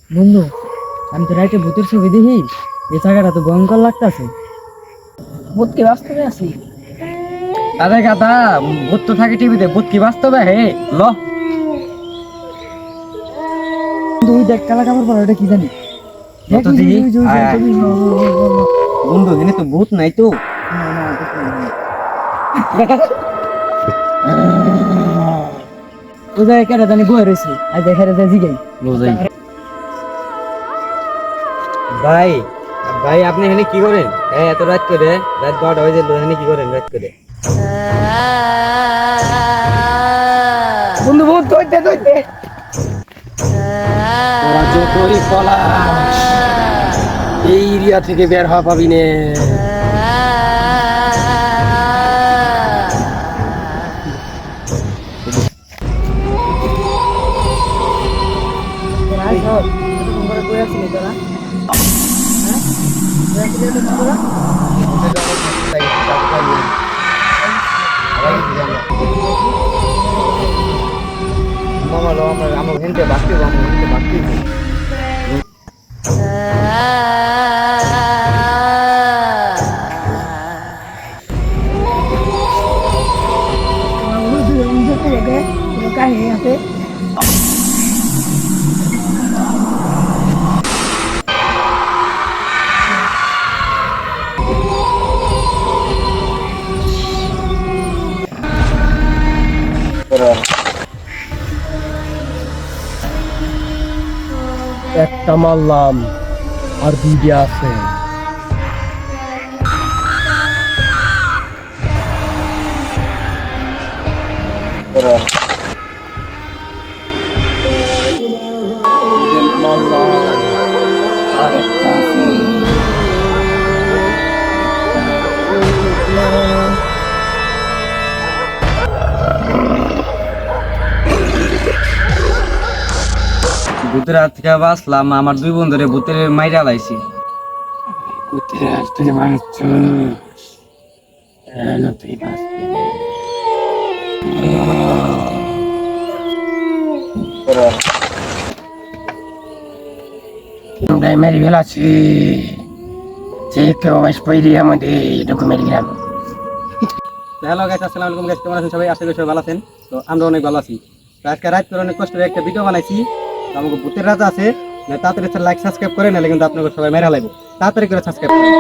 বন্ধু, আমি তো রাইটে ভূতের ছবি দেখি, এই জায়গাটা তো ভয়ঙ্কর লাগতেছে। ভূত কি বাস্তবে আছি? তাদের কথা ভূত তো থাকে টিভিতে, ভূত কি বাস্তবে হে? ল দুই দেখ কালা কাপড় পরা, ওটা কি জানি? দেখ তো দেখি ওই যে, বন্ধু এখানে তো ভূত নাই তো। না না দেখলাম না। ওই জায়গায় কেটে জানি বয়ে রয়েছে, আর দেখা যায় জিগাই। বুঝাই ভাই, ভাই আপনি এখানে কি করেন? এত রাত করে, রাত 12টা বাজে, এখানে কি করেন রাত করে? বন্ধু ভূত ধরতে ধরতে তোরা যতই পলাশ এই এরিয়া থেকে বের হওয়া পাবি নে। তোরা আইছ এতক্ষণ করে কই আছিলি তোরা? হ্যাঁ কই আছিলি এতক্ষণ তোরা? মামা লো, আমার হেনতে বাকি, আমার হেনতে বাকি। তোমার ভূত দেখতে দেখে কোনো কাহিনী আছে? একটা মারলাম আর দুইটা আছে। মারলাম আর একটা আছে। ভূতের হাত থেকে বাঁচলাম, আমার দুই বন্ধুরে ভূতের মাইরা লাইছি। কুত্তের হাত থেকে মারছ, এলো তুই বাঁচবি না। আমরাই মেরে ফেলাছি, যে কেউ আসবো এরিয়ার মধ্যে এটুকু মেরে গেলাম। হ্যালো গাইস, আসসালামু আলাইকুম গাইস, কেমন আছেন সবাই? আশা করি সবাই ভালো আছেন। তো আমরা অনেক ভালো আছি। তো আজকে রাত করে অনেক কষ্ট করে একটা ভিডিও বানাইছি। তো আমাকে ভূতের রাজা আছে, তাড়াতাড়ি লাইক সাবস্ক্রাইব করে নাহলে কিন্তু আপনাকে সবাই মেরা লাগবে। তাড়াতাড়ি করে সাবস্ক্রাইব করেন।